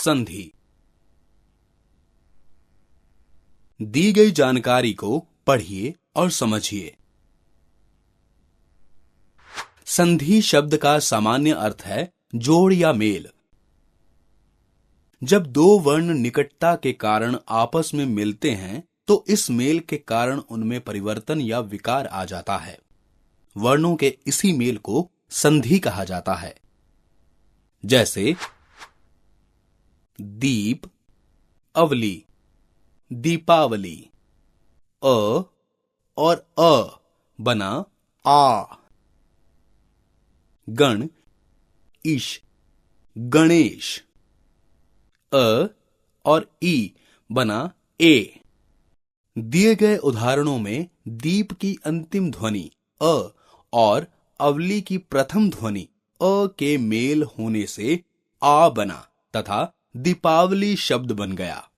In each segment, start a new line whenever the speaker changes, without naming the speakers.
संधि। दी गई जानकारी को पढ़िए और समझिए। संधि शब्द का सामान्य अर्थ है जोड़ या मेल। जब दो वर्ण निकटता के कारण आपस में मिलते हैं तो इस मेल के कारण उनमें परिवर्तन या विकार आ जाता है। वर्णों के इसी मेल को संधि कहा जाता है। जैसे दीप, अवली, दीपावली। अ और अ बना आ। गण, ईश, गणेश। अ और ई बना ए। दिए गए उदाहरणों में दीप की अंतिम ध्वनि अ और अवली की प्रथम ध्वनि अ के मेल होने से आ बना तथा दीपावली शब्द बन गया।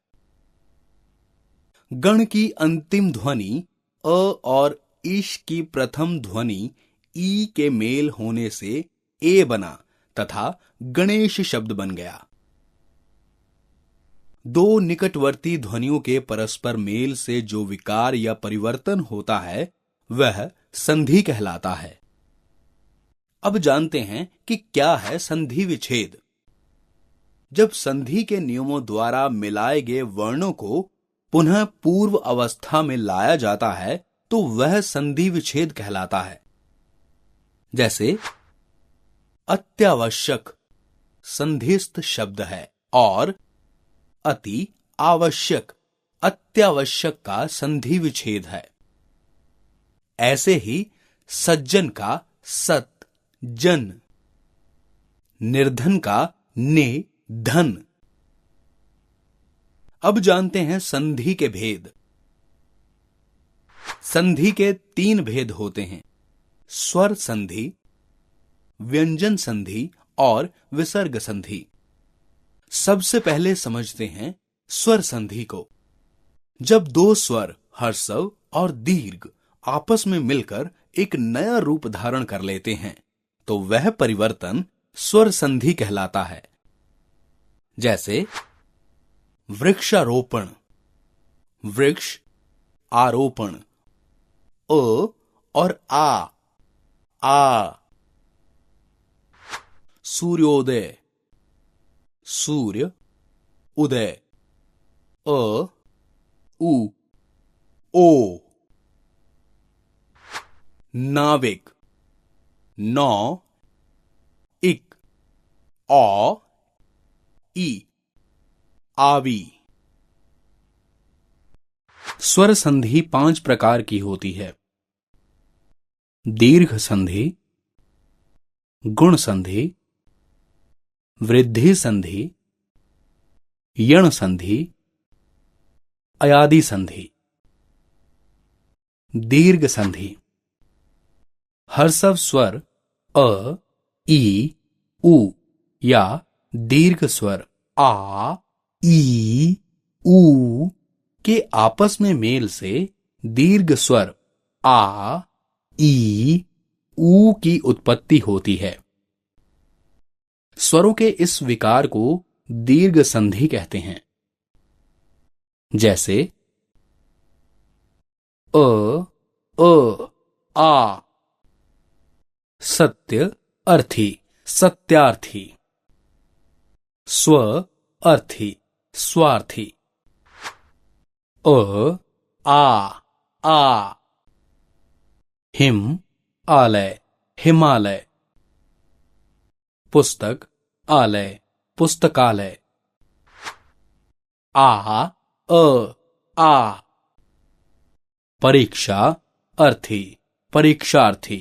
गण की अंतिम ध्वनि अ और ईश की प्रथम ध्वनि ई के मेल होने से ए बना तथा गणेश शब्द बन गया। दो निकटवर्ती ध्वनियों के परस्पर मेल से जो विकार या परिवर्तन होता है वह संधि कहलाता है। अब जानते हैं कि क्या है संधि विच्छेद। जब संधि के नियमों द्वारा मिलाए गए वर्णों को पुनः पूर्व अवस्था में लाया जाता है तो वह संधि विच्छेद कहलाता है। जैसे अत्यावश्यक संधिस्थ शब्द है और अति आवश्यक अत्यावश्यक का संधि विच्छेद है। ऐसे ही सज्जन का सत जन, निर्धन का ने धन। अब जानते हैं संधि के भेद। संधि के 3 भेद होते हैं, स्वर संधि, व्यंजन संधि और विसर्ग संधि। सबसे पहले समझते हैं स्वर संधि को। जब दो स्वर ह्रस्व और दीर्घ आपस में मिलकर एक नया रूप धारण कर लेते हैं तो वह परिवर्तन स्वर संधि कहलाता है। जैसे वृक्षारोपण, वृक्ष आरोपण। अ और आ। सूर्योदय, सूर्य उदय। अ उ ओ। नाविक, नौ इक। औ ई आवी। स्वर संधि 5 प्रकार की होती है। दीर्घ संधि, गुण संधि, वृद्धि संधि, यण संधि, अयादि संधि। दीर्घ संधि ह्रस्व स्वर अ, ई, उ या दीर्घ स्वर आ, ई, उ के आपस में मेल से दीर्घ स्वर आ, ई, उ की उत्पत्ति होती है। स्वरों के इस विकार को दीर्घ संधि कहते हैं। जैसे अ, आ। सत्य अर्थी, सत्यार्थी। स्व अर्थी, स्वार्थी। आ। हिम आलय, हिमालय। पुस्तक आलय, पुस्तकालय। आ। परीक्षा अर्थी, परीक्षार्थी।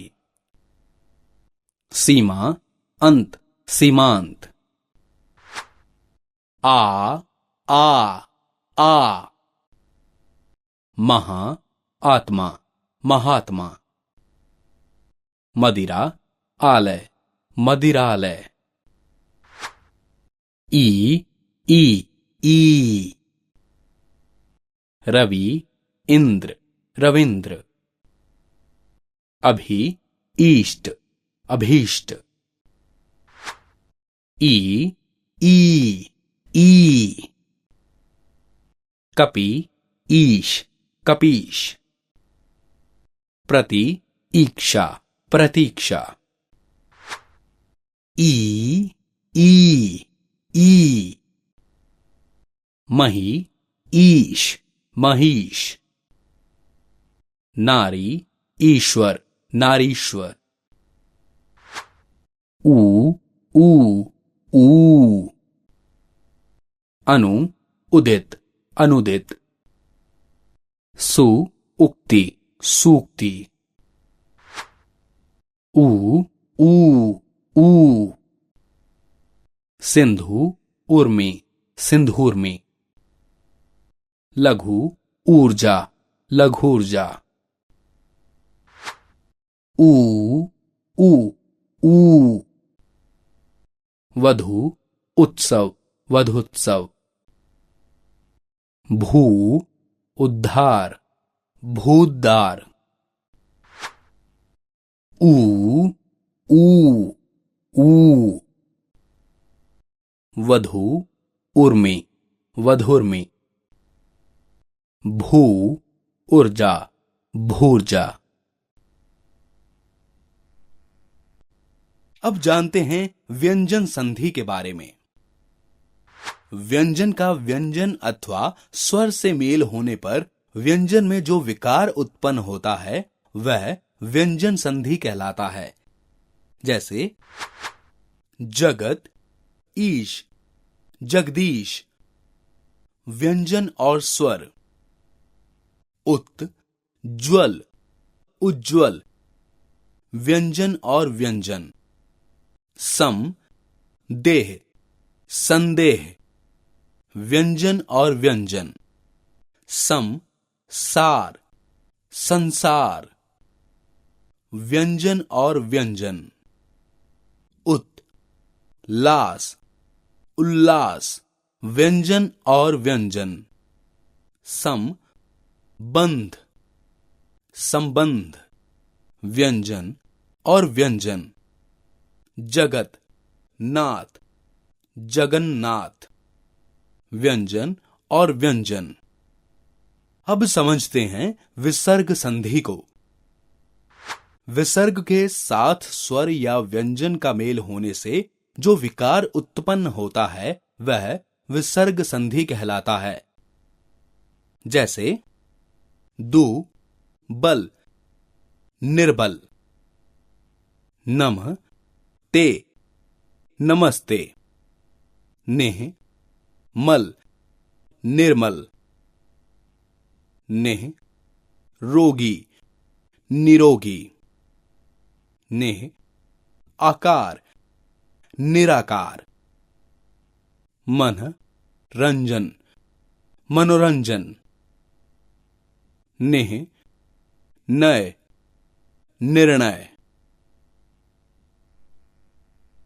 सीमा अंत, सीमांत। आ। महा आत्मा, महात्मा। मदिरा आलय, मदिरालय। ई। रवि इंद्र, रविंद्र। अभी ईष्ट, अभीष्ट। ई ई। कपि ईश कपीश। प्रति ईक्षा प्रतीक्षा। ई ई ई। मही ईश महिष। नारी ईश्वर नारीश्वर। ऊ ऊ ऊ। अनु उदित अनुदित। सु उक्ति सूक्ति। ऊ ऊ ऊ। सिंधु उर्मी सिंधूर्मी। लघु ऊर्जा लघूर्जा। ऊ ऊ ऊ। वधु उत्सव वधुत्सव। भू उद्धार भूद्धार। ऊ ऊ ऊ। वधु उर्मी वधुर्मी। भू ऊर्जा भूर्जा। अब जानते हैं व्यंजन संधि के बारे में। व्यंजन का व्यंजन अथवा स्वर से मेल होने पर व्यंजन में जो विकार उत्पन्न होता है वह व्यंजन संधि कहलाता है। जैसे जगत ईश जगदीश। व्यंजन और स्वर। उत ज्वल उज्ज्वल। व्यंजन और व्यंजन। सम देह संदेह। व्यंजन और व्यंजन। सम सार संसार। व्यंजन और व्यंजन। उत लास उल्लास। व्यंजन और व्यंजन। सम बंध संबंध। व्यंजन और व्यंजन। जगत नाथ जगन्नाथ। व्यंजन और व्यंजन। अब समझते हैं विसर्ग संधि को। विसर्ग के साथ स्वर या व्यंजन का मेल होने से जो विकार उत्पन्न होता है वह विसर्ग संधि कहलाता है। जैसे दु बल निर्बल। नमः ते नमस्ते। नेह मल निर्मल। नेह रोगी निरोगी। नेह आकार निराकार। मन रंजन मनोरंजन। नेह नय निर्णय।